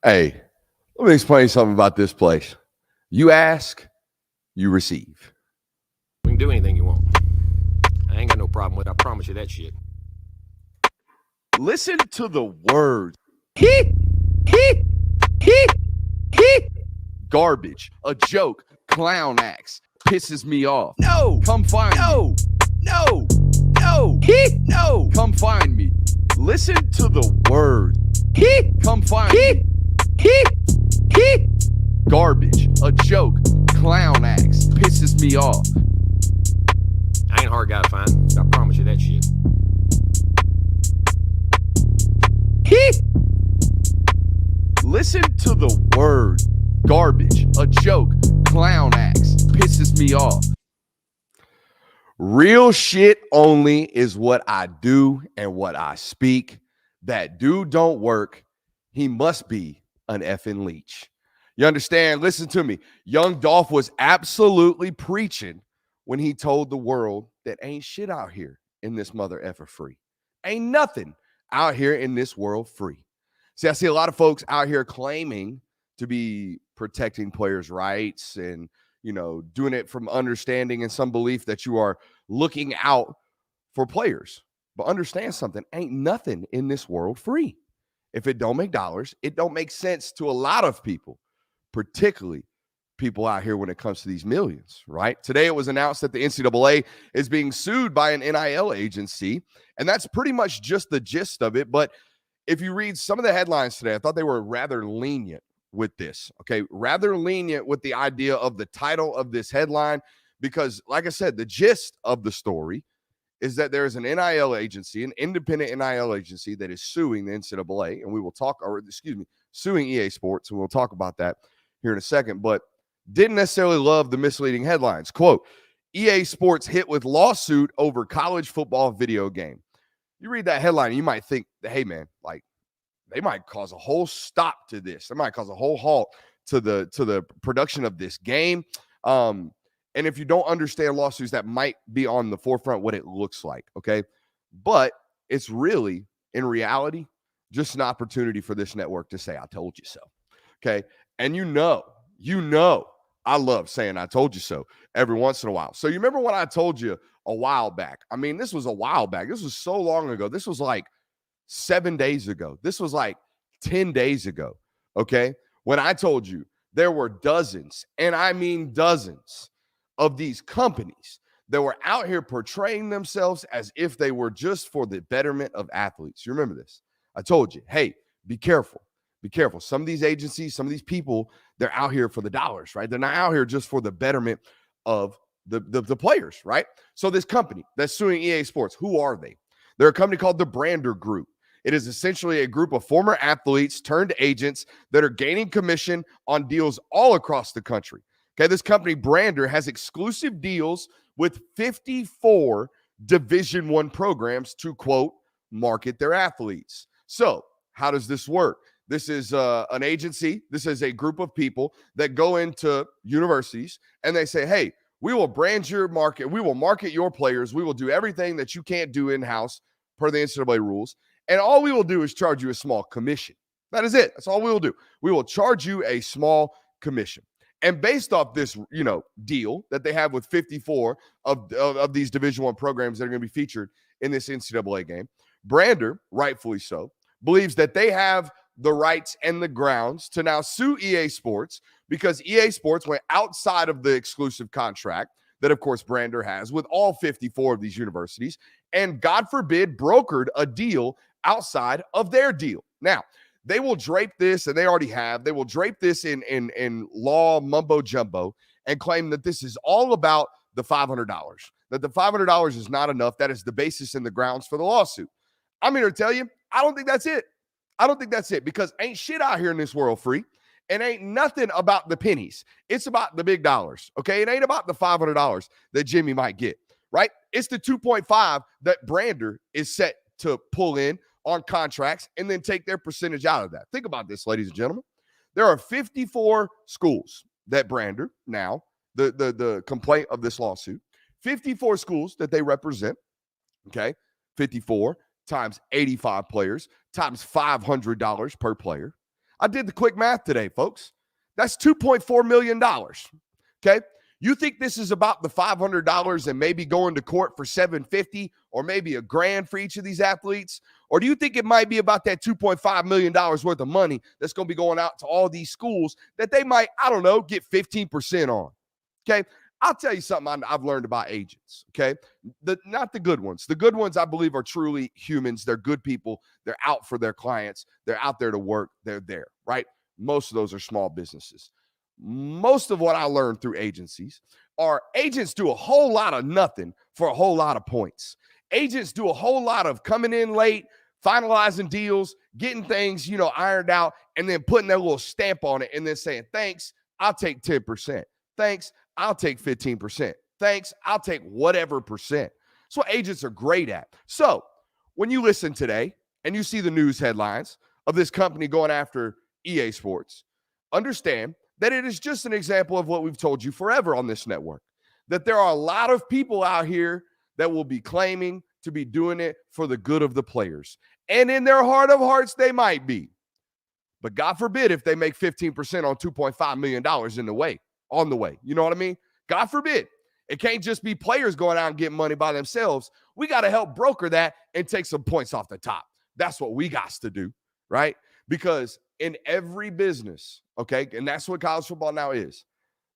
Hey, let me explain something about this place. You ask, you receive. We can do anything you want. I ain't got no problem with it. I promise you that shit. Listen to the words. He, he, he. Garbage, a joke, clown acts, pisses me off. No, come find me. No, come find me. Listen to the words. He, come find me. He. Garbage, a joke, clown acts, pisses me off. I ain't a hard guy to find. I promise you that shit. Listen to the words. Garbage, a joke, clown acts, pisses me off. Real shit only is what I do and what I speak. That dude don't work. He must be an effing leech. You understand? Listen to me. Young Dolph was absolutely preaching when he told the world that ain't shit out here in this mother effer free. Ain't nothing out here in this world free. See, I see a lot of folks out here claiming to be protecting players' rights and, doing it from understanding and some belief that you are looking out for players. But understand something, ain't nothing in this world free. If it don't make dollars, it don't make sense to a lot of people, particularly people out here when it comes to these millions, right? Today it was announced that the NCAA is being sued by an NIL agency, and that's pretty much just the gist of it. But if you read some of the headlines today, I thought they were rather lenient with this, okay? Rather lenient with the idea of the title of this headline, because like I said, the gist of the story is that there is an NIL agency, an independent NIL agency that is suing the NCAA, and we will talk, suing EA Sports, and we'll talk about that here in a second, but didn't necessarily love the misleading headlines. Quote, EA Sports hit with lawsuit over college football video game. You read that headline and you might think, hey man, like they might cause a whole stop to this. They might cause a whole halt to the production of this game. And if you don't understand lawsuits, that might be on the forefront what it looks like, okay? But it's really, in reality, just an opportunity for this network to say, I told you so, okay? And you know, I love saying I told you so every once in a while. So you remember when I told you a while back? I mean, this was a while back. This was so long ago. This was like 7 days ago. This was like 10 days ago, okay? When I told you there were dozens, and I mean dozens, of these companies that were out here portraying themselves as if they were just for the betterment of athletes. You remember this? I told you, hey, be careful. Be careful. Some of these agencies, some of these people, they're out here for the dollars, right? They're not out here just for the betterment of the players, right? So this company that's suing EA Sports, who are they? They're a company called the Brander Group. It is essentially a group of former athletes turned agents that are gaining commission on deals all across the country. Okay, this company, Brander, has exclusive deals with 54 Division I programs to, quote, market their athletes. So how does this work? This is an agency. This is a group of people that go into universities and they say, hey, we will brand your market. We will market your players. We will do everything that you can't do in-house per the NCAA rules. And all we will do is charge you a small commission. That is it. That's all we will do. We will charge you a small commission. And based off this, deal that they have with 54 of these Division I programs that are going to be featured in this NCAA game, Brander, rightfully so, believes that they have the rights and the grounds to now sue EA Sports because EA Sports went outside of the exclusive contract that, of course, Brander has with all 54 of these universities and, God forbid, brokered a deal outside of their deal. Now, they will drape this, and they already have. They will drape this in law mumbo jumbo and claim that this is all about the $500, that the $500 is not enough. That is the basis and the grounds for the lawsuit. I'm here to tell you, I don't think that's it. I don't think that's it because ain't shit out here in this world free, and ain't nothing about the pennies. It's about the big dollars, okay? It ain't about the $500 that Jimmy might get, right? It's the 2.5 that Brander is set to pull in on contracts and then take their percentage out of that. Think about this, ladies and gentlemen. There are 54 schools that Brander, now, the complaint of this lawsuit, 54 schools that they represent, okay? 54 times 85 players times $500 per player. I did the quick math today, folks. That's $2.4 million. Okay. You think this is about the $500 and maybe going to court for $750 or maybe $1,000 for each of these athletes? Or do you think it might be about that $2.5 million worth of money that's going to be going out to all these schools that they might, I don't know, get 15% on? Okay. I'll tell you something I've learned about agents. Okay. Not the good ones. The good ones, I believe, are truly humans. They're good people. They're out for their clients. They're out there to work. They're there, right? Most of those are small businesses. Most of what I learned through agencies are agents do a whole lot of nothing for a whole lot of points. Agents do a whole lot of coming in late, finalizing deals, getting things, ironed out, and then putting their little stamp on it and then saying, thanks, I'll take 10%. Thanks, I'll take 15%. Thanks, I'll take whatever percent. That's what agents are great at. So when you listen today and you see the news headlines of this company going after EA Sports, understand that it is just an example of what we've told you forever on this network, that there are a lot of people out here that will be claiming to be doing it for the good of the players. And in their heart of hearts, they might be. But God forbid if they make 15% on $2.5 million on the way. You know what I mean? God forbid. It can't just be players going out and getting money by themselves. We got to help broker that and take some points off the top. That's what we got to do, right? Because in every business, okay, and that's what college football now is,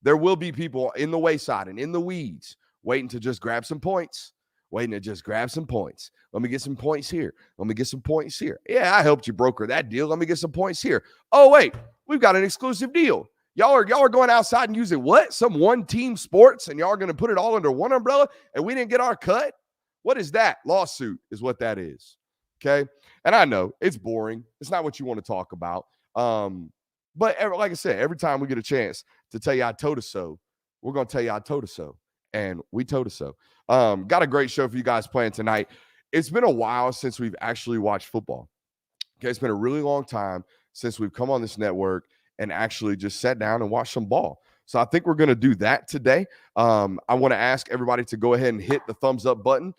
there will be people in the wayside and in the weeds waiting to just grab some points, Let me get some points here. Let me get some points here. Yeah, I helped you broker that deal. Let me get some points here. Oh, wait, we've got an exclusive deal. Y'all are going outside and using what? Some one-team sports, and y'all are going to put it all under one umbrella, and we didn't get our cut? What is that? Lawsuit is what that is, okay? And I know it's boring. It's not what you want to talk about. But like I said, every time we get a chance to tell you I told us so, we're going to tell you I told us so, and we told us so. Got a great show for you guys playing tonight. It's been a while since we've actually watched football. Okay, it's been a really long time since we've come on this network and actually just sat down and watched some ball. So I think we're going to do that today. I want to ask everybody to go ahead and hit the thumbs up button.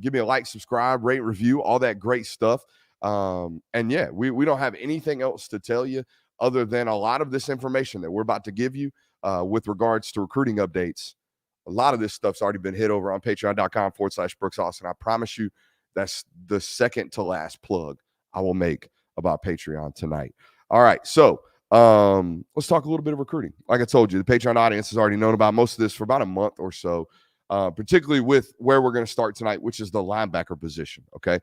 Give me a like, subscribe, rate, review, all that great stuff. And yeah, we don't have anything else to tell you other than a lot of this information that we're about to give you with regards to recruiting updates. A lot of this stuff's already been hit over on patreon.com/Brooks Austin. I promise you that's the second to last plug I will make about Patreon tonight. All right. So let's talk a little bit of recruiting. Like I told you, the Patreon audience has already known about most of this for about a month or so, particularly with where we're going to start tonight, which is the linebacker position. Okay.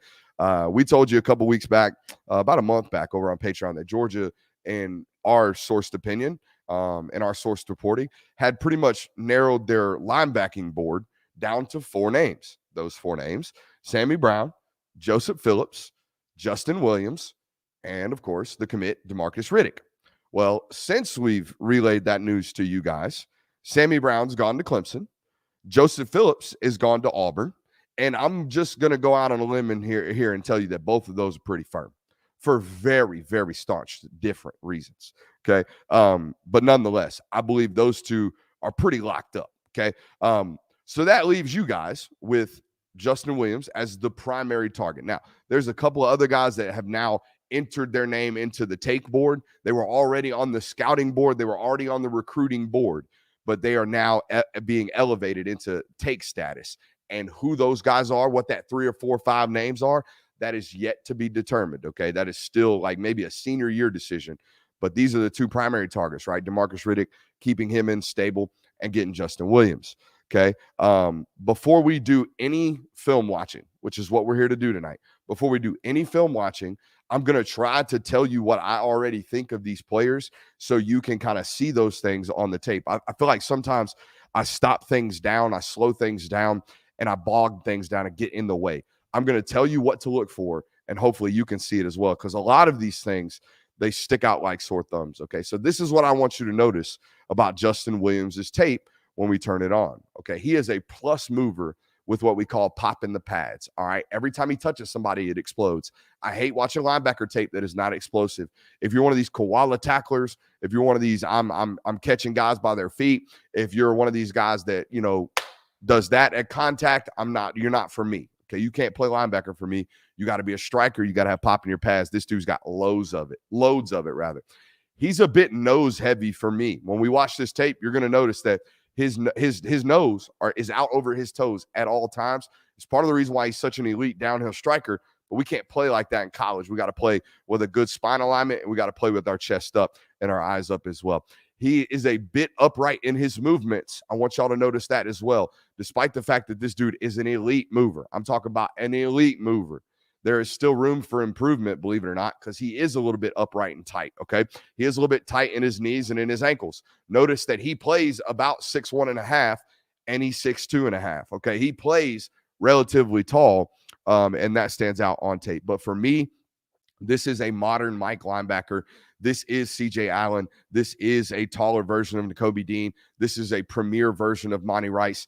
We told you a couple weeks back, about a month back over on Patreon, that Georgia, in our sourced opinion, and our sourced reporting, had pretty much narrowed their linebacking board down to 4 names. Those 4 names: Sammy Brown, Joseph Phillips, Justin Williams, and of course the commit DeMarcus Riddick. Well, since we've relayed that news to you guys, Sammy Brown's gone to Clemson, Joseph Phillips is gone to Auburn, and I'm just going to go out on a limb in here and tell you that both of those are pretty firm for very, very staunch different reasons. Okay. But nonetheless, I believe those 2 are pretty locked up. Okay. So that leaves you guys with Justin Williams as the primary target. Now, there's a couple of other guys that have now entered their name into the take board. They were already on the scouting board. They were already on the recruiting board, but they are now being elevated into take status. And who those guys are, what that 3 or 4 or 5 names are, that is yet to be determined. Okay. That is still like maybe a senior year decision, but these are the 2 primary targets, right? DeMarcus Riddick, keeping him in stable, and getting Justin Williams. Okay. Before we do any film watching, which is what we're here to do tonight, before we do any film watching, I'm going to try to tell you what I already think of these players so you can kind of see those things on the tape. I feel like sometimes I stop things down, I slow things down, and I bog things down and get in the way. I'm going to tell you what to look for, and hopefully you can see it as well, because a lot of these things, they stick out like sore thumbs. Okay, so this is what I want you to notice about Justin Williams' tape when we turn it on. Okay, he is a plus mover with what we call popping the pads. All right, every time he touches somebody, it explodes. I hate watching linebacker tape that is not explosive. If you're one of these koala tacklers, if you're one of these I'm catching guys by their feet, if you're one of these guys that does that at contact, you're not for me. Okay, you can't play linebacker for me. You got to be a striker. You got to have pop in your pads. This dude's got loads of it, rather. He's a bit nose heavy for me. When we watch this tape, you're going to notice that his nose is out over his toes at all times. It's part of the reason why he's such an elite downhill striker, but we can't play like that in college. We got to play with a good spine alignment, and we got to play with our chest up and our eyes up as well. He is a bit upright in his movements. I want y'all to notice that as well, despite the fact that this dude is an elite mover. I'm talking about an elite mover. There is still room for improvement, believe it or not, because he is a little bit upright and tight, okay? He is a little bit tight in his knees and in his ankles. Notice that he plays about 6'1.5", and he's 6'2.5", okay? He plays relatively tall, and that stands out on tape. But for me, this is a modern Mike linebacker. This is C.J. Allen. This is a taller version of Nakobe Dean. This is a premier version of Monty Rice.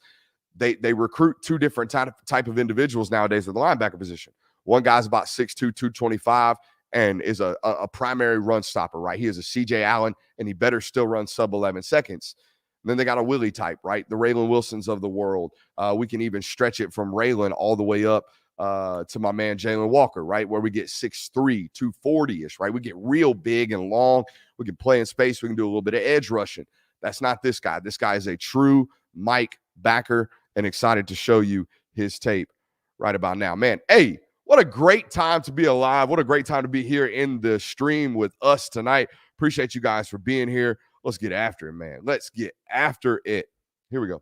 They recruit two different type of individuals nowadays at the linebacker position. One guy's about 6'2", 225, and is a primary run stopper, right? He is a C.J. Allen, and he better still run sub 11 seconds. And then they got a Willie type, right? The Raylan Wilsons of the world. We can even stretch it from Raylan all the way up to my man Jalen Walker, right? Where we get 6'3", 240-ish, right? We get real big and long. We can play in space. We can do a little bit of edge rushing. That's not this guy. This guy is a true Mike backer, and excited to show you his tape right about now. Man, hey, what a great time to be alive. What a great time to be here in the stream with us tonight. Appreciate you guys for being here. Let's get after it, man. Let's get after it. Here we go.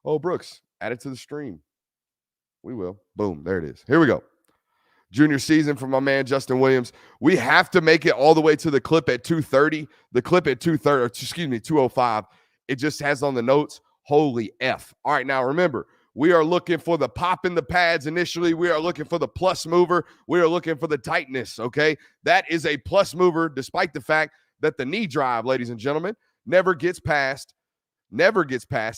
Oh, Brooks, add it to the stream. We will. Boom, there it is. Here we go. Junior season from my man Justin Williams. We have to make it all the way to the clip at 2:30. The clip at 2:05. It just has on the notes, holy F. All right, now remember, we are looking for the pop in the pads initially. We are looking for the plus mover. We are looking for the tightness, okay? That is a plus mover, despite the fact that the knee drive, ladies and gentlemen, never gets past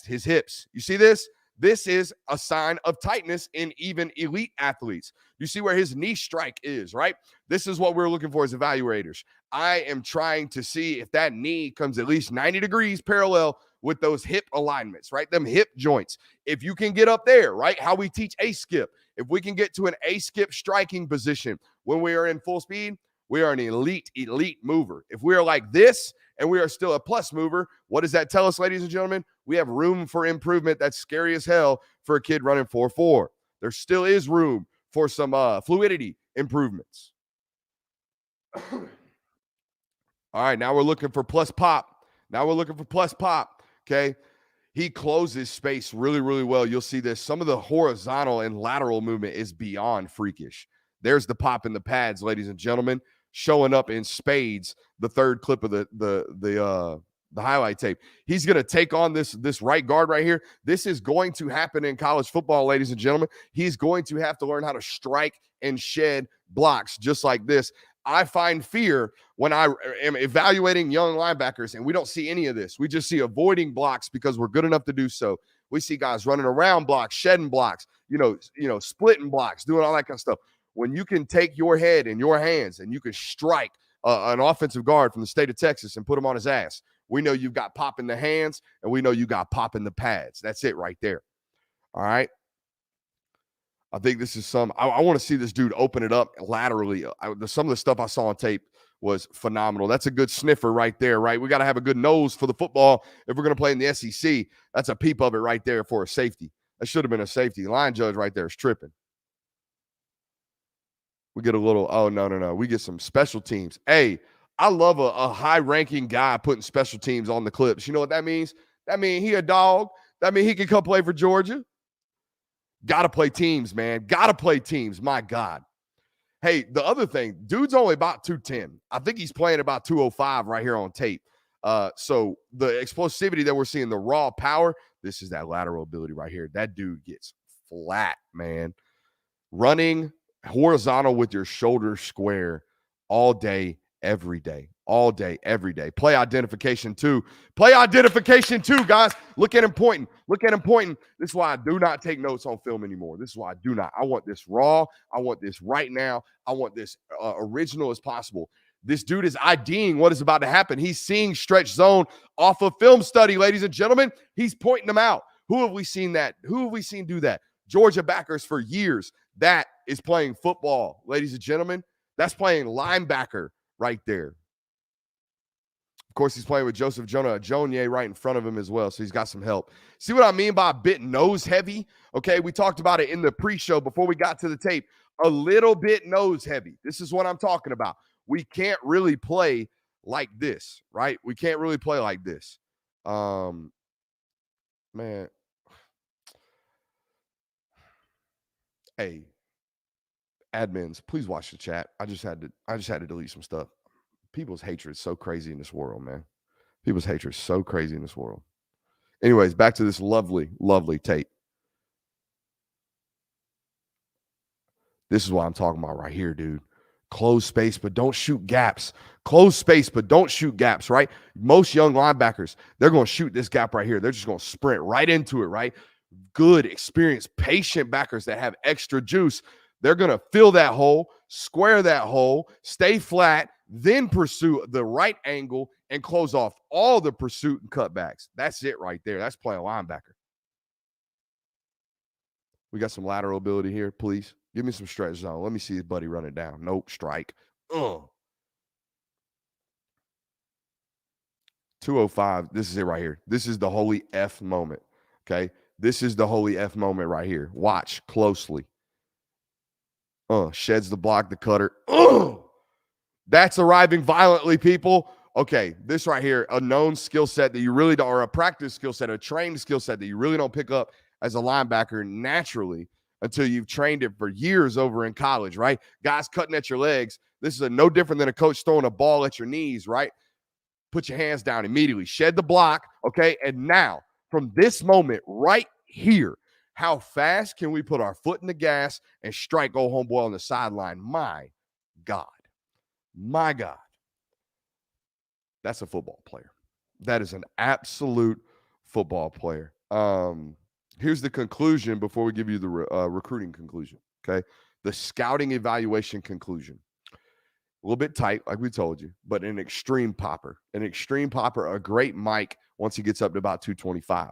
his hips. You see this? This is a sign of tightness in even elite athletes. You see where his knee strike is, right? This is what we're looking for as evaluators. I am trying to see if that knee comes at least 90 degrees parallel with those hip alignments, right? Them hip joints. If you can get up there, right? How we teach A-skip. If we can get to an A-skip striking position when we are in full speed, we are an elite mover. If we are like this and we are still a plus mover, what does that tell us, ladies and gentlemen? We have room for improvement. That's scary as hell for a kid running 4.4. There still is room for some fluidity improvements. All right, now we're looking for plus pop. Okay, he closes space really, really well. You'll see this. Some of the horizontal and lateral movement is beyond freakish. There's the pop in the pads, ladies and gentlemen, showing up in spades. The third clip of the highlight tape. He's going to take on this right guard right here. This is going to happen in college football, ladies and gentlemen. He's going to have to learn how to strike and shed blocks just like this. I find fear when I am evaluating young linebackers, and we don't see any of this. We just see avoiding blocks because we're good enough to do so. We see guys running around blocks, shedding blocks, splitting blocks, doing all that kind of stuff. When you can take your head in your hands and you can strike an offensive guard from the state of Texas and put him on his ass, we know you've got pop in the hands, and we know you got pop in the pads. That's it right there. All right. I think this is I want to see this dude open it up laterally. Some of the stuff I saw on tape was phenomenal. That's a good sniffer right there, right? We got to have a good nose for the football if we're going to play in the SEC. That's a peep of it right there for a safety. That should have been a safety. Line judge right there is tripping. We get a little, oh, no. We get some special teams. Hey, I love a high-ranking guy putting special teams on the clips. You know what that means? That means he a dog. That means he can come play for Georgia. Got to play teams, man. Got to play teams. My God. Hey, the other thing, dude's only about 210. I think he's playing about 205 right here on tape. So the explosivity that we're seeing, the raw power, this is that lateral ability right here. That dude gets flat, man. Running horizontal with your shoulders square all day, every day. All day, every day. Play identification too. Guys. Look at him pointing. This is why I do not take notes on film anymore. This is why I do not. I want this raw. I want this right now. I want this original as possible. This dude is IDing what is about to happen. He's seeing stretch zone off of film study, ladies and gentlemen. He's pointing them out. Who have we seen that? Who have we seen do that? Georgia backers for years. That is playing football, ladies and gentlemen. That's playing linebacker right there. Of course, he's playing with Joseph Jonah Ajonye right in front of him as well, so he's got some help. See what I mean by a bit nose heavy? Okay, we talked about it in the pre-show before we got to the tape. A little bit nose heavy. This is what I'm talking about. We can't really play like this, right? We can't really play like this. Man. Hey, admins, please watch the chat. I just had to delete some stuff. People's hatred is so crazy in this world, man. People's hatred is so crazy in this world. Anyways, back to this lovely, lovely tape. This is what I'm talking about right here, dude. Close space, but don't shoot gaps. Close space, but don't shoot gaps, right? Most young linebackers, they're going to shoot this gap right here. They're just going to sprint right into it, right? Good, experienced, patient backers that have extra juice, they're going to fill that hole, square that hole, stay flat, then pursue the right angle and close off all the pursuit and cutbacks. That's it right there. That's playing linebacker. We got some lateral ability here, please. Give me some stretch zone. Let me see his buddy run it down. Nope, strike. 205. This is it right here. This is the holy F moment. Okay. This is the holy F moment right here. Watch closely. Sheds the block, the cutter. That's arriving violently, people. Okay, this right here, a known skill set that you really don't, or a practice skill set, a trained skill set that you really don't pick up as a linebacker naturally until you've trained it for years over in college, right? Guys cutting at your legs. This is no different than a coach throwing a ball at your knees, right? Put your hands down immediately. Shed the block, okay? And now, from this moment right here, how fast can we put our foot in the gas and strike old homeboy on the sideline? My God. My God. That's a football player. That is an absolute football player. Here's the conclusion before we give you the recruiting conclusion, okay? The scouting evaluation conclusion. A little bit tight, like we told you, but an extreme popper. An extreme popper, a great mic once he gets up to about 225.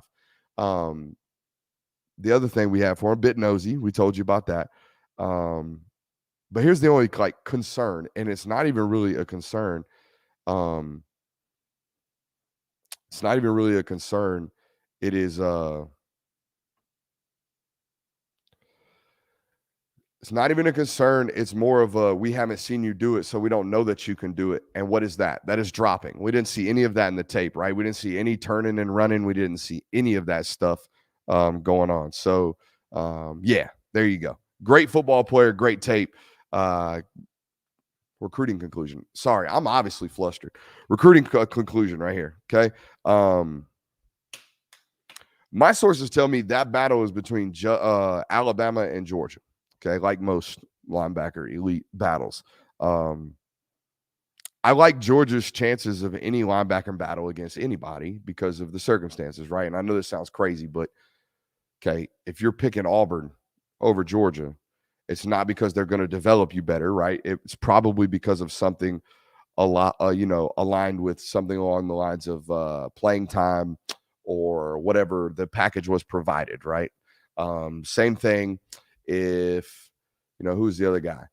The other thing we have for him, a bit nosy. We told you about that. But here's the only concern, and it's not even really a concern. It's not even really a concern. It is it's not even a concern. It's more of a, we haven't seen you do it, so we don't know that you can do it. And what is that? That is dropping. We didn't see any of that in the tape, right? We didn't see any turning and running. We didn't see any of that stuff going on. So, yeah, there you go. Great football player, great tape. Recruiting conclusion. Sorry, I'm obviously flustered. Recruiting conclusion right here, okay? My sources tell me that battle is between Alabama and Georgia. Okay, like most linebacker elite battles. I like Georgia's chances of any linebacker battle against anybody because of the circumstances, right? And I know this sounds crazy, but okay, if you're picking Auburn over Georgia, it's not because they're going to develop you better, right? It's probably because of something aligned with something along the lines of playing time or whatever the package was provided, right? Same thing. If who's the other guy?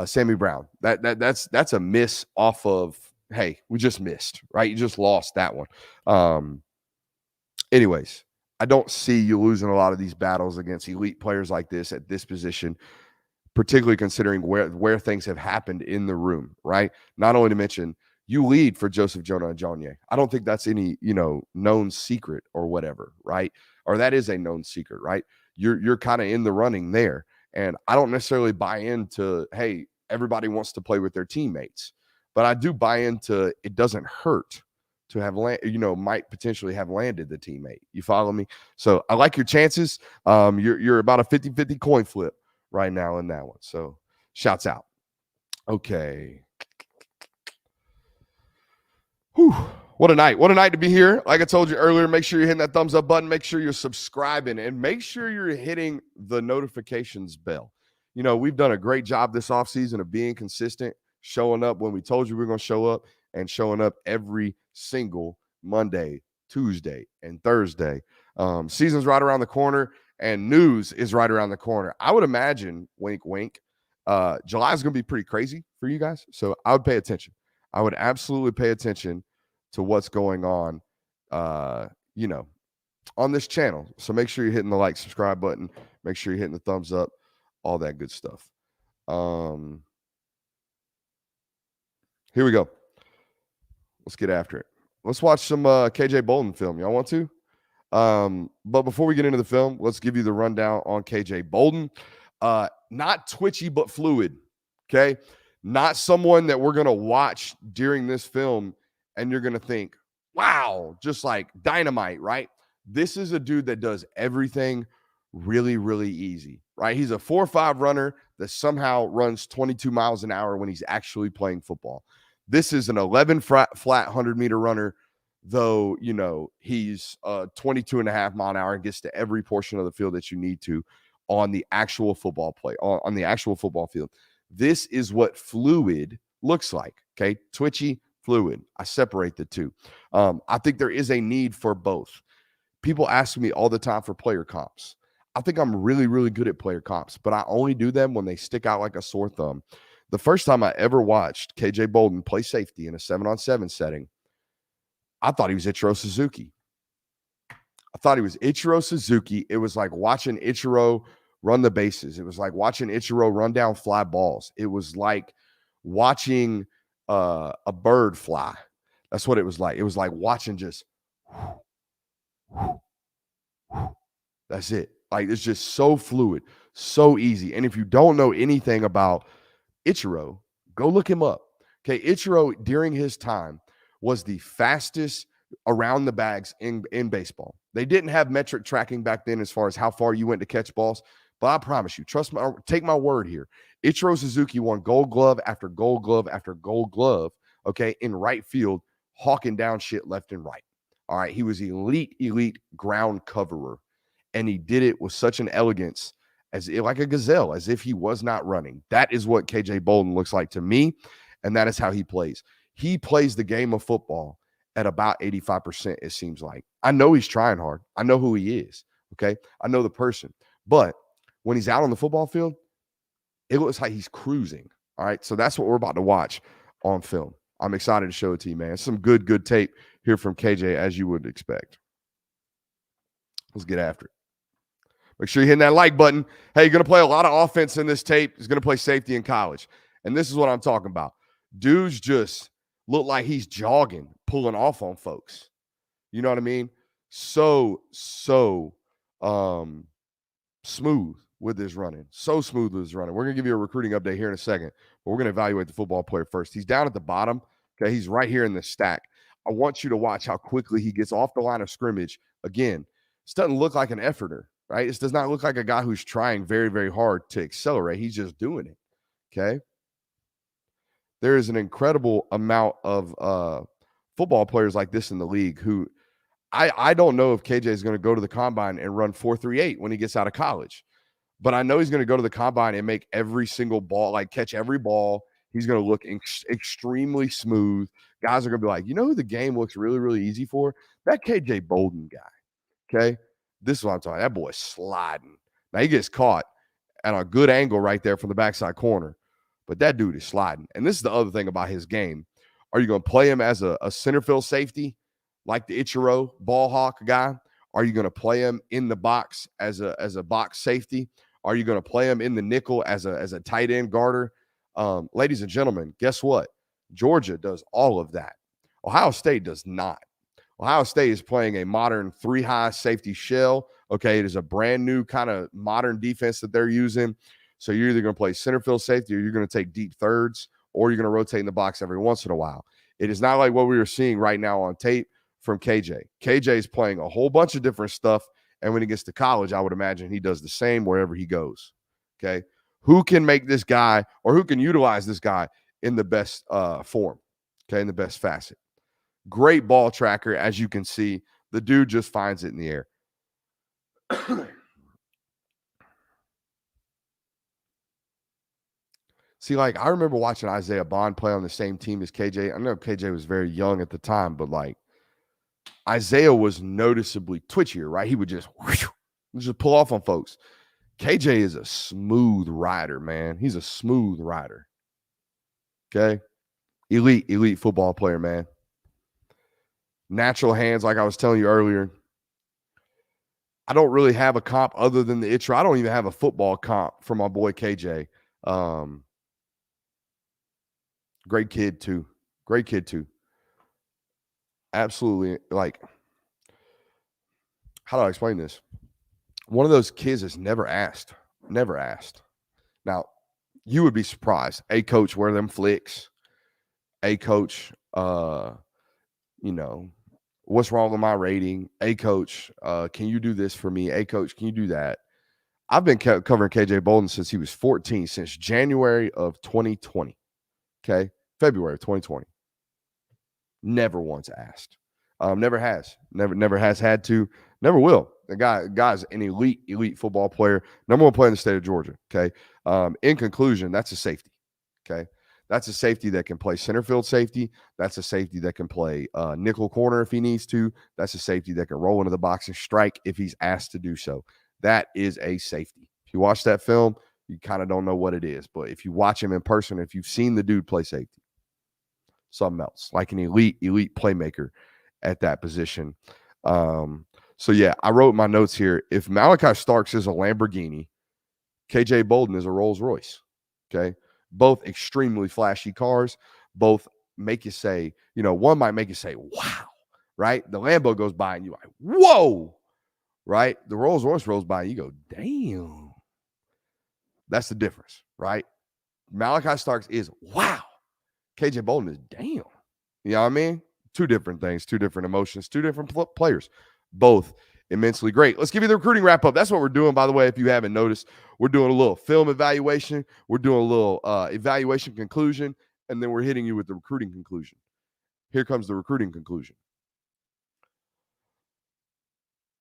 Sammy Brown. That's a miss off of, hey, we just missed, right? You just lost that one. Anyways, I don't see you losing a lot of these battles against elite players like this at this position, particularly considering where things have happened in the room, right? Not only to mention you lead for Joseph Jonah Ajonye. I don't think that's any, known secret or whatever, right? Or that is a known secret, right? You're kind of in the running there. And I don't necessarily buy into, hey, everybody wants to play with their teammates. But I do buy into it doesn't hurt to have might potentially have landed the teammate. You follow me? So I like your chances. You're about a 50-50 coin flip right now in that one. So shouts out. Okay. Whew. What a night. What a night to be here. Like I told you earlier, make sure you're hitting that thumbs up button. Make sure you're subscribing and make sure you're hitting the notifications bell. We've done a great job this offseason of being consistent, showing up when we told you we were going to show up, and showing up every single Monday, Tuesday, and Thursday. Season's right around the corner and news is right around the corner. I would imagine, wink, wink, July is going to be pretty crazy for you guys. So I would pay attention. I would absolutely pay attention to what's going on, on this channel. So make sure you're hitting the like, subscribe button. Make sure you're hitting the thumbs up, all that good stuff. Here we go. Let's get after it. Let's watch some KJ Bolden film. Y'all want to? But before we get into the film, let's give you the rundown on KJ Bolden. Not twitchy, but fluid. Okay. Not someone that we're going to watch during this film and you're going to think, wow, just like dynamite, right? This is a dude that does everything really, really easy, right? He's a 4.5 runner that somehow runs 22 miles an hour when he's actually playing football. This is an 11 flat 100-meter runner, though, he's 22 and a half mile an hour and gets to every portion of the field that you need to on the actual football play, on the actual football field. This is what fluid looks like, okay? Twitchy, fluid. I separate the two. I think there is a need for both. People ask me all the time for player comps. I think I'm really, really good at player comps, but I only do them when they stick out like a sore thumb. The first time I ever watched KJ Bolden play safety in a 7-on-7 setting, I thought he was Ichiro Suzuki. It was like watching Ichiro run the bases. It was like watching Ichiro run down fly balls. It was like watching a bird fly. That's what it was like. It was like watching just that's it. Like, it's just so fluid, so easy. And if you don't know anything about Ichiro, go look him up. Okay, Ichiro during his time was the fastest around the bags in baseball. They didn't have metric tracking back then as far as how far you went to catch balls, but I promise you, take my word here. Ichiro Suzuki won Gold Glove after Gold Glove after Gold Glove, okay, in right field, hawking down shit left and right. All right, he was elite ground coverer, and he did it with such an elegance, like a gazelle, as if he was not running. That is what KJ Bolden looks like to me, and that is how he plays. He plays the game of football at about 85%, it seems like. I know he's trying hard. I know who he is, okay? I know the person. But when he's out on the football field, it looks like he's cruising, all right? So that's what we're about to watch on film. I'm excited to show it to you, man. Some good tape here from KJ, as you would expect. Let's get after it. Make sure you're hitting that like button. Hey, you're going to play a lot of offense in this tape. He's going to play safety in college. And this is what I'm talking about. Dudes just look like he's jogging, pulling off on folks. You know what I mean? So smooth with his running. So smooth with his running. We're going to give you a recruiting update here in a second, but we're going to evaluate the football player first. He's down at the bottom. Okay, he's right here in the stack. I want you to watch how quickly he gets off the line of scrimmage. Again, this doesn't look like an efforter, right? This does not look like a guy who's trying very, very hard to accelerate. He's just doing it, okay? There is an incredible amount of football players like this in the league who I don't know if KJ is going to go to the combine and run 4.38 when he gets out of college. But I know he's going to go to the combine and make every single ball, like catch every ball. He's going to look extremely smooth. Guys are going to be like, you know who the game looks really, really easy for? That KJ Bolden guy, okay? This is what I'm talking about. That boy's sliding. Now, he gets caught at a good angle right there from the backside corner, but that dude is sliding. And this is the other thing about his game. Are you going to play him as a center field safety like the Ichiro ball hawk guy? Are you going to play him in the box as a box safety? Are you going to play him in the nickel as a tight end guarder? Ladies and gentlemen, guess what? Georgia does all of that. Ohio State does not. Ohio State is playing a modern 3-high safety shell. Okay, it is a brand new kind of modern defense that they're using. So you're either going to play center field safety or you're going to take deep thirds or you're going to rotate in the box every once in a while. It is not like what we are seeing right now on tape from KJ. KJ is playing a whole bunch of different stuff. And when he gets to college, I would imagine he does the same wherever he goes. Okay. Who can make this guy or who can utilize this guy in the best form? Okay. In the best facet. Great ball tracker. As you can see, the dude just finds it in the air. See, like, I remember watching Isaiah Bond play on the same team as KJ. I know KJ was very young at the time, but like Isaiah was noticeably twitchier, right? He would just pull off on folks. KJ is a smooth rider, man. He's a smooth rider. Okay. Elite football player, man. Natural hands, like I was telling you earlier. I don't really have a comp other than the intro. I don't even have a football comp for my boy KJ. Great kid too. Absolutely. Like, how do I explain this? One of those kids that's never asked. Now, you would be surprised. Hey, coach, wear them flicks. Hey, coach, what's wrong with my rating? Hey, coach, can you do this for me? Hey, coach, can you do that? I've been covering KJ Bolden since he was 14, since January of 2020. Okay, February of 2020. Never once asked. Never has had to. Never will. The guy's an elite football player. Number one player in the state of Georgia. Okay. In conclusion, that's a safety. Okay. That's a safety that can play center field safety. That's a safety that can play nickel corner if he needs to. That's a safety that can roll into the box and strike if he's asked to do so. That is a safety. If you watch that film, you kind of don't know what it is. But if you watch him in person, if you've seen the dude play safety, something else, like an elite playmaker at that position. So yeah, I wrote my notes here. If Malachi Starks is a Lamborghini, KJ Bolden is a Rolls Royce. Okay. Both extremely flashy cars. Both make you say, one might make you say, wow, right? The Lambo goes by and you're like, whoa, right? The Rolls Royce rolls by and you go, damn. That's the difference, right? Malachi Starks is wow. KJ Bolden is damn. You know what I mean? Two different things, two different emotions, two different players. Both immensely great. Let's give you the recruiting wrap up. That's what we're doing, by the way. If you haven't noticed, we're doing a little film evaluation. We're doing a little evaluation conclusion, and then we're hitting you with the recruiting conclusion. Here comes the recruiting conclusion.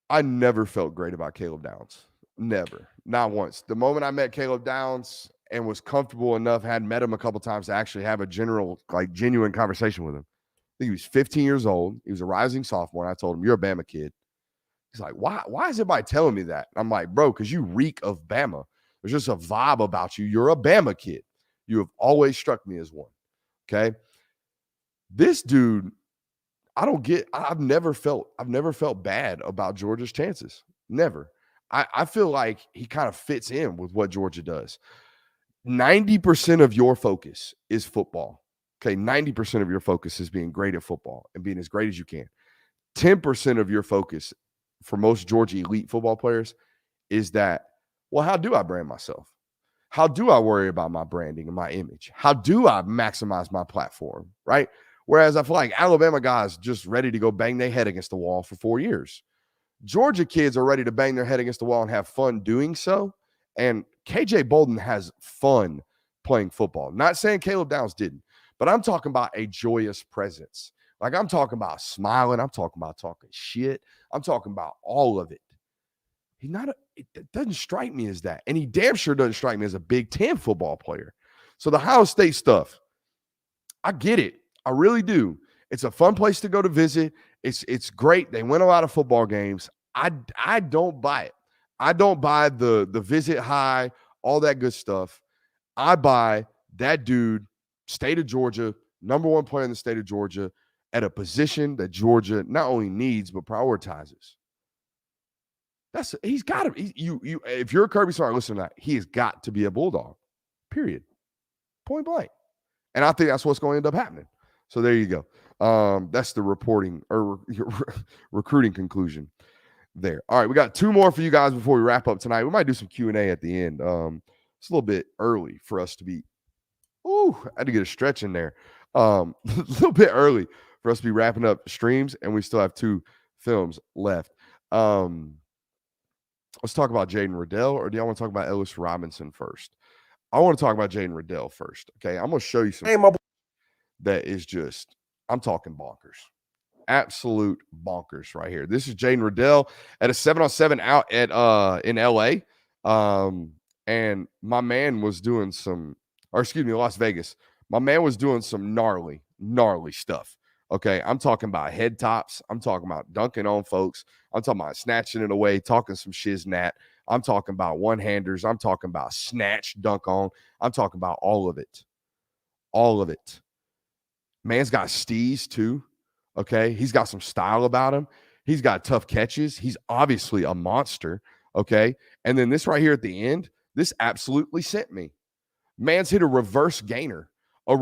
I never felt great about Caleb Downs. Never. Not once. The moment I met Caleb Downs and was comfortable enough, had met him a couple times to actually have a genuine conversation with him. I think he was 15 years old. He was a rising sophomore. And I told him, you're a Bama kid. He's like, why is everybody telling me that? I'm like, bro, because you reek of Bama. There's just a vibe about you. You're a Bama kid. You have always struck me as one. Okay. This dude, I've never felt bad about Georgia's chances. Never. I feel like he kind of fits in with what Georgia does. 90% of your focus is football. Okay. 90% of your focus is being great at football and being as great as you can. 10% of your focus for most Georgia elite football players is that, well, how do I brand myself? How do I worry about my branding and my image? How do I maximize my platform, right? Whereas I feel like Alabama guys just ready to go bang their head against the wall for 4 years. Georgia kids are ready to bang their head against the wall and have fun doing so. And KJ Bolden has fun playing football. Not saying Caleb Downs didn't, but I'm talking about a joyous presence. Like, I'm talking about smiling. I'm talking about talking shit. I'm talking about all of it. It doesn't strike me as that. And he damn sure doesn't strike me as a Big Ten football player. So the Ohio State stuff, I get it. I really do. It's a fun place to go to visit. It's great. They win a lot of football games. I don't buy it. I don't buy the visit high, all that good stuff. I buy that dude, state of Georgia, number one player in the state of Georgia, at a position that Georgia not only needs but prioritizes. He's got to. If you're a Kirby Smart, listen to that. He has got to be a Bulldog. Period. Point blank. And I think that's what's going to end up happening. So there you go. That's the reporting or recruiting conclusion there. All right, we got two more for you guys before we wrap up tonight. We might do some Q&A at the end. It's a little bit early for us to be. I had to get a stretch in there. A little bit early for us to be wrapping up streams, and we still have two films left. Let's talk about Jaden Riddell, or do y'all want to talk about Ellis Robinson first? I want to talk about Jaden Riddell first. Okay, I'm going to show you some that is just, I'm talking bonkers. Absolute bonkers right here. This is Jaden Riddell at a 7-on-7 out at in LA. And my man was doing Las Vegas. My man was doing some gnarly stuff. Okay, I'm talking about head tops. I'm talking about dunking on folks. I'm talking about snatching it away, talking some shiznat. I'm talking about one-handers. I'm talking about snatch, dunk on. I'm talking about all of it. All of it. Man's got steez too, okay? He's got some style about him. He's got tough catches. He's obviously a monster, okay? And then this right here at the end, this absolutely sent me. Man's hit a reverse gainer at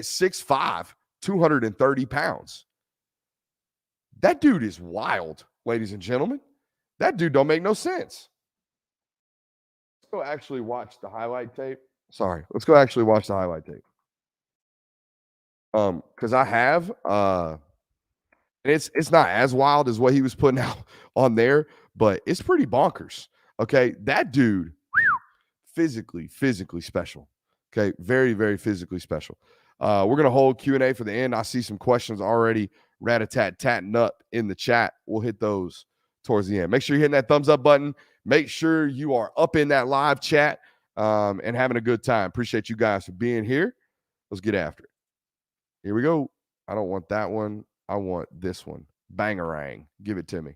6'5", 230 pounds. That dude is wild, ladies and gentlemen. That dude don't make no sense. Let's go actually watch the highlight tape. Sorry. Let's go actually watch the highlight tape. Because I have, it's not as wild as what he was putting out on there, but it's pretty bonkers. Okay. That dude, physically special. Okay. Very, very physically special. We're going to hold Q&A for the end. I see some questions already rat-a-tat-tatting up in the chat. We'll hit those towards the end. Make sure you're hitting that thumbs up button. Make sure you are up in that live chat and having a good time. Appreciate you guys for being here. Let's get after it. Here we go. I don't want that one. I want this one. Bangarang. Give it to me.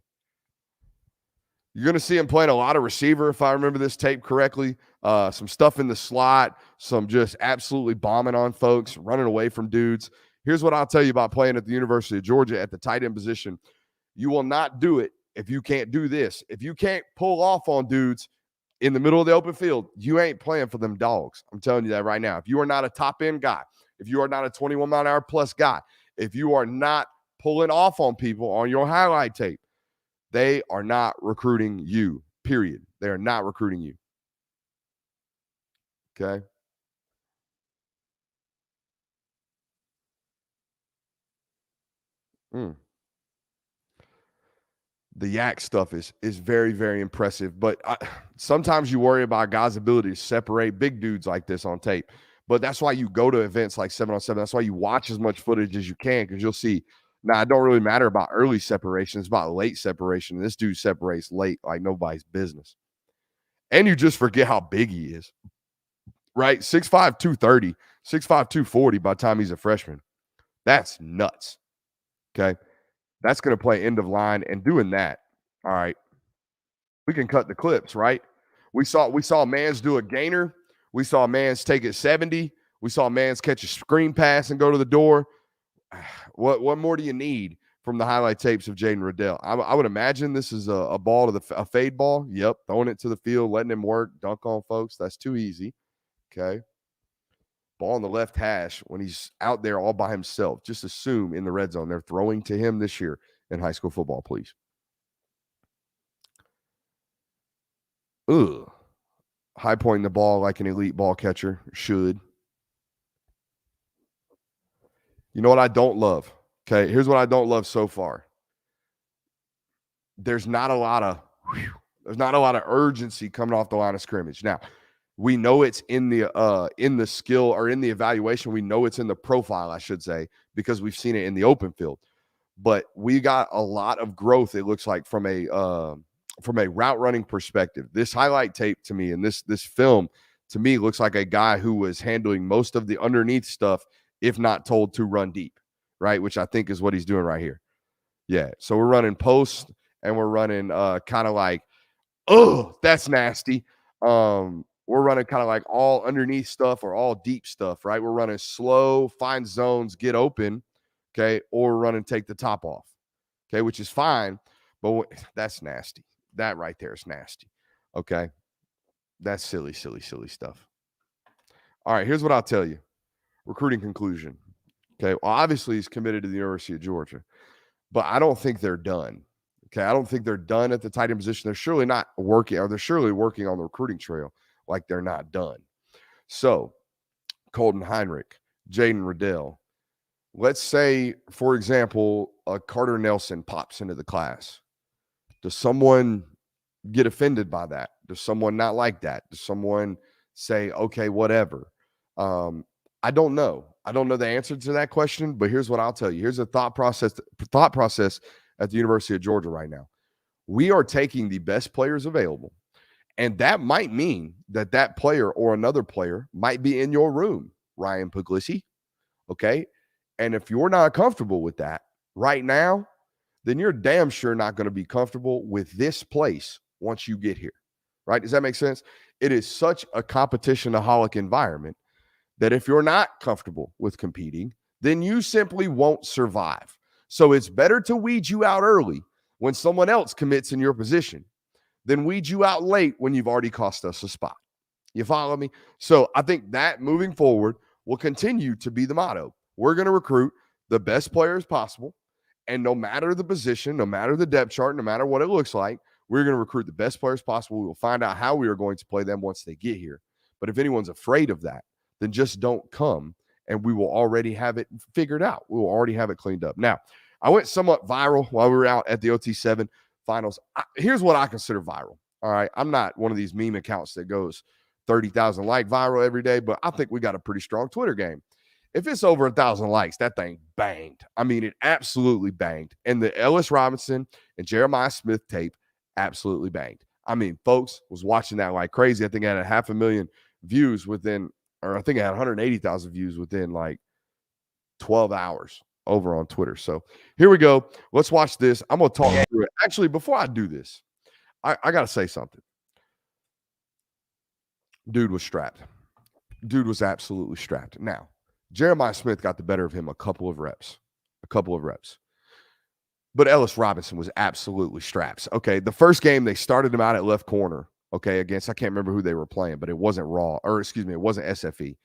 You're going to see him playing a lot of receiver, if I remember this tape correctly. Some stuff in the slot, some just absolutely bombing on folks, running away from dudes. Here's what I'll tell you about playing at the University of Georgia at the tight end position. You will not do it if you can't do this. If you can't pull off on dudes in the middle of the open field, you ain't playing for them dogs. I'm telling you that right now. If you are not a top end guy, if you are not a 21 mile an hour plus guy, if you are not pulling off on people on your highlight tape, they are not recruiting you, period. They are not recruiting you. Okay. The yak stuff is very, very impressive. But sometimes you worry about guys' ability to separate big dudes like this on tape. But that's why you go to events like 7-on-7. That's why you watch as much footage as you can, because you'll see, now, it don't really matter about early separation. It's about late separation. This dude separates late like nobody's business. And you just forget how big he is, right? 6'5", 230, 6'5", 240 by the time he's a freshman. That's nuts, okay? That's going to play end of line, and doing that, all right, we can cut the clips, right? We saw Mans do a gainer. We saw Mans take it 70. We saw Mans catch a screen pass and go to the door. What more do you need from the highlight tapes of Jaden Riddell? I would imagine this is a ball to a fade ball. Yep, throwing it to the field, letting him work, dunk on folks. That's too easy. Okay. Ball on the left hash when he's out there all by himself. Just assume in the red zone they're throwing to him this year in high school football, please. Ugh. High pointing the ball like an elite ball catcher should. You know what I don't love? Okay, here's what I don't love so far. There's not a lot of urgency coming off the line of scrimmage. Now, we know it's in the skill or in the evaluation. We know it's in the profile, I should say, because we've seen it in the open field. But we got a lot of growth, it looks like, from a route running perspective. This highlight tape to me and this film to me looks like a guy who was handling most of the underneath stuff, if not told to run deep, right? Which I think is what he's doing right here. Yeah. So we're running post and we're running kind of like, oh, that's nasty. We're running kind of like all underneath stuff or all deep stuff, right? We're running slow, find zones, get open, okay? Or run and take the top off, okay? Which is fine, but that's nasty. That right there is nasty, okay? That's silly stuff. All right, here's what I'll tell you. Recruiting conclusion. Okay, well, obviously he's committed to the University of Georgia, but I don't think they're done. Okay, I don't think they're done at the tight end position. They're surely not working, or they're surely working on the recruiting trail like they're not done. So, Colton Heinrich, Jaden Riddell. Let's say, for example, a Carter Nelson pops into the class. Does someone get offended by that? Does someone not like that? Does someone say, okay, whatever? I don't know. I don't know the answer to that question, but here's what I'll tell you. Here's a thought process at the University of Georgia right now. We are taking the best players available, and that might mean that player or another player might be in your room, Ryan Puglisi, okay? And if you're not comfortable with that right now, then you're damn sure not going to be comfortable with this place once you get here, right? Does that make sense? It is such a competition-aholic environment that if you're not comfortable with competing, then you simply won't survive. So it's better to weed you out early when someone else commits in your position than weed you out late when you've already cost us a spot. You follow me? So I think that moving forward will continue to be the motto. We're going to recruit the best players possible. And no matter the position, no matter the depth chart, no matter what it looks like, we're going to recruit the best players possible. We will find out how we are going to play them once they get here. But if anyone's afraid of that, then just don't come, and we will already have it figured out. We will already have it cleaned up. Now, I went somewhat viral while we were out at the OT7 finals. Here's what I consider viral. All right. I'm not one of these meme accounts that goes 30,000 like viral every day, but I think we got a pretty strong Twitter game. If it's over 1,000 likes, that thing banged. I mean, it absolutely banged. And the Ellis Robinson and Jeremiah Smith tape absolutely banged. I mean, folks was watching that like crazy. I think I had 500,000 views within, or I think I had 180,000 views within like 12 hours over on Twitter. So here we go. Let's watch this. I'm going to talk through it. Actually, before I do this, I got to say something. Dude was strapped. Dude was absolutely strapped. Now, Jeremiah Smith got the better of him a couple of reps. But Ellis Robinson was absolutely strapped. Okay, the first game, they started him out at left corner, okay, against, I can't remember who they were playing, but it wasn't Raw, or excuse me, it wasn't SFE,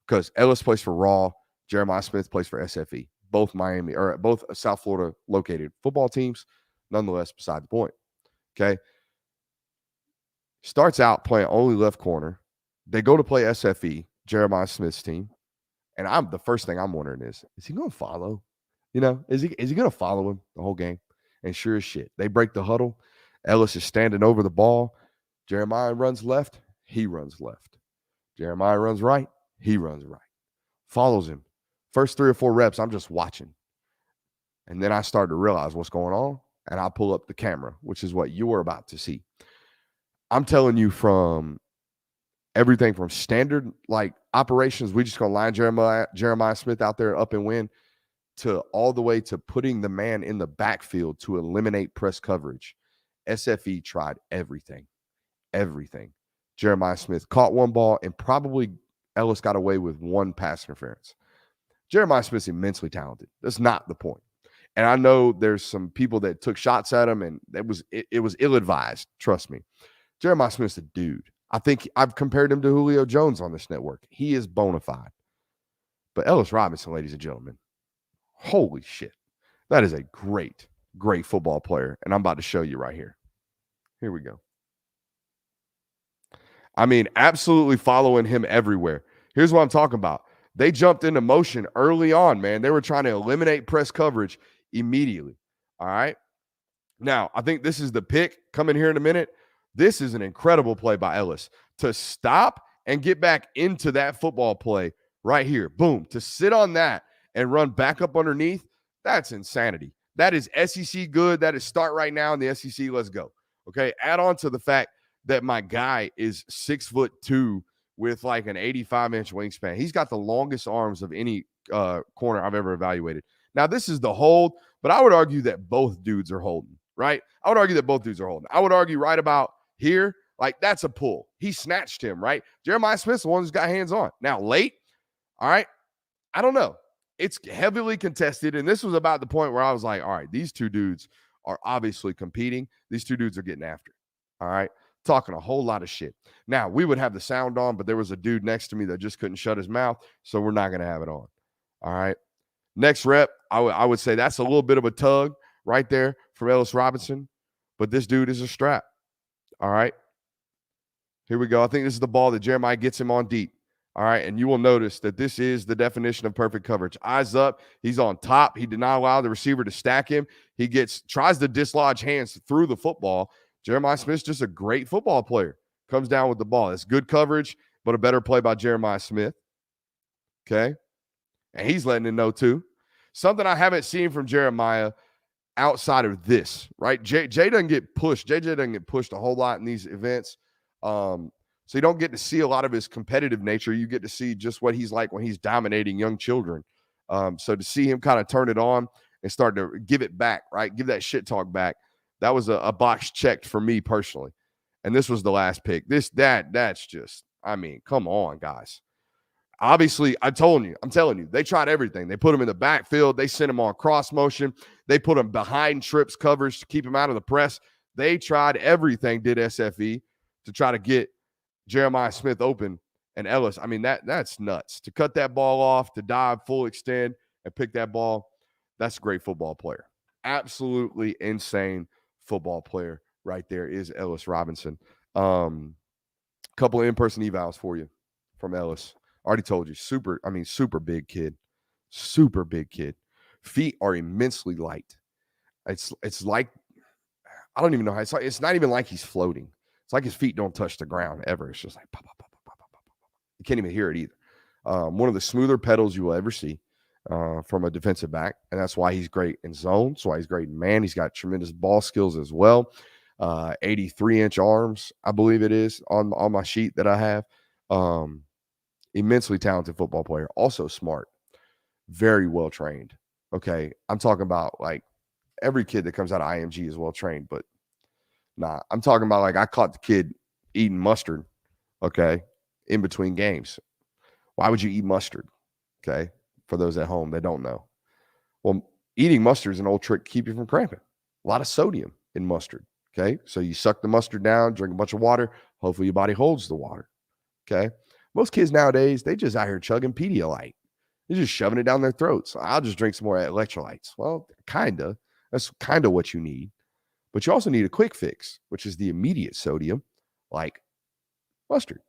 because Ellis plays for Raw, Jeremiah Smith plays for SFE, both Miami, or both South Florida located football teams, nonetheless, beside the point, okay? Starts out playing only left corner. They go to play SFE, Jeremiah Smith's team, and the first thing I'm wondering is he going to follow? You know, is he going to follow him the whole game? And sure as shit, they break the huddle. Ellis is standing over the ball. Jeremiah runs left. He runs left. Jeremiah runs right. He runs right. Follows him. First 3 or 4 reps, I'm just watching. And then I start to realize what's going on, and I pull up the camera, which is what you are about to see. I'm telling you, from everything from standard like operations, we just gonna line Jeremiah Smith out there up and win, to all the way to putting the man in the backfield to eliminate press coverage. SFE tried everything. Jeremiah Smith caught one ball, and probably Ellis got away with one pass interference. Jeremiah Smith's immensely talented. That's not the point. And I know there's some people that took shots at him, and it was ill-advised. Trust me. Jeremiah Smith's a dude. I think I've compared him to Julio Jones on this network. He is bona fide. But Ellis Robinson, ladies and gentlemen, holy shit. That is a great, great football player. And I'm about to show you right here. Here we go. I mean, absolutely following him everywhere. Here's what I'm talking about. They jumped into motion early on, man. They were trying to eliminate press coverage immediately. All right. Now, I think this is the pick coming here in a minute. This is an incredible play by Ellis to stop and get back into that football play right here. Boom. To sit on that and run back up underneath, that's insanity. That is SEC good. That is start right now in the SEC. Let's go. Okay. Add on to the fact that my guy is 6'2" with like an 85-inch wingspan. He's got the longest arms of any corner I've ever evaluated. Now, this is the hold, but I would argue that both dudes are holding, right? I would argue right about here, like that's a pull. He snatched him, right? Jeremiah Smith's the one who's got hands on. Now, late, all right, I don't know. It's heavily contested, and this was about the point where I was like, all right, these two dudes are obviously competing. These two dudes are getting after it, all right? Talking a whole lot of shit. Now, we would have the sound on, but there was a dude next to me that just couldn't shut his mouth, so we're not going to have it on, all right? Next rep, I would say that's a little bit of a tug right there from Ellis Robinson, but this dude is a strap. All right. Here we go. I think this is the ball that Jeremiah gets him on deep. All right. And you will notice that this is the definition of perfect coverage. Eyes up. He's on top. He did not allow the receiver to stack him. He tries to dislodge hands through the football. Jeremiah Smith's just a great football player. Comes down with the ball. It's good coverage, but a better play by Jeremiah Smith. Okay. And he's letting it know too. Something I haven't seen from Jeremiah outside of this, right? Jay doesn't get pushed. JJ doesn't get pushed a whole lot in these events. So you don't get to see a lot of his competitive nature. You get to see just what he's like when he's dominating young children. So to see him kind of turn it on and start to give it back, right? Give that shit talk back. That was a box checked for me personally. and this was the last pick. That's just, I mean, come on, guys. Obviously, I'm telling you, they tried everything. They put him in the backfield. They sent him on cross motion. They put him behind trips covers to keep him out of the press. They tried everything, did SFE, to try to get Jeremiah Smith open. And Ellis, I mean, that's nuts. To cut that ball off, to dive full extend and pick that ball, that's a great football player. Absolutely insane football player right there is Ellis Robinson. Couple of in-person evals for you from Ellis. Already told you, super big kid. Super big kid. Feet are immensely light. It's like, I don't even know how, it's not even like he's floating. It's like his feet don't touch the ground ever. It's just like pop, pop, pop, pop, pop, pop, pop. You can't even hear it either. One of the smoother pedals you will ever see from a defensive back, and that's why he's great in zone. That's why he's great in man. He's got tremendous ball skills as well. 83-inch arms, I believe it is, on my sheet that I have. Immensely talented football player. Also smart. Very well trained. Okay, I'm talking about like every kid that comes out of IMG is well trained, but nah, I'm talking about like I caught the kid eating mustard, okay, in between games. Why would you eat mustard? Okay, for those at home that don't know. Well, eating mustard is an old trick to keep you from cramping. A lot of sodium in mustard, okay? So you suck the mustard down, drink a bunch of water. Hopefully your body holds the water, okay? Most kids nowadays, they just out here chugging Pedialyte. They're just shoving it down their throats. I'll just drink some more electrolytes. Well, kind of. That's kind of what you need. But you also need a quick fix, which is the immediate sodium, like mustard.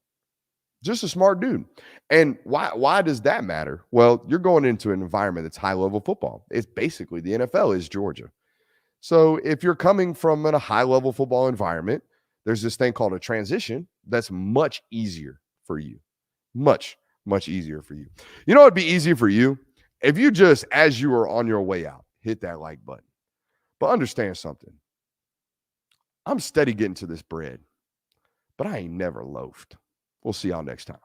Just a smart dude. And why does that matter? Well, you're going into an environment that's high-level football. It's basically the NFL is Georgia. So if you're coming from a high-level football environment, there's this thing called a transition that's much easier for you. Much, much easier for you. You know what would be easier for you? If you just, as you are on your way out, hit that like button. But understand something. I'm steady getting to this bread, but I ain't never loafed. We'll see y'all next time.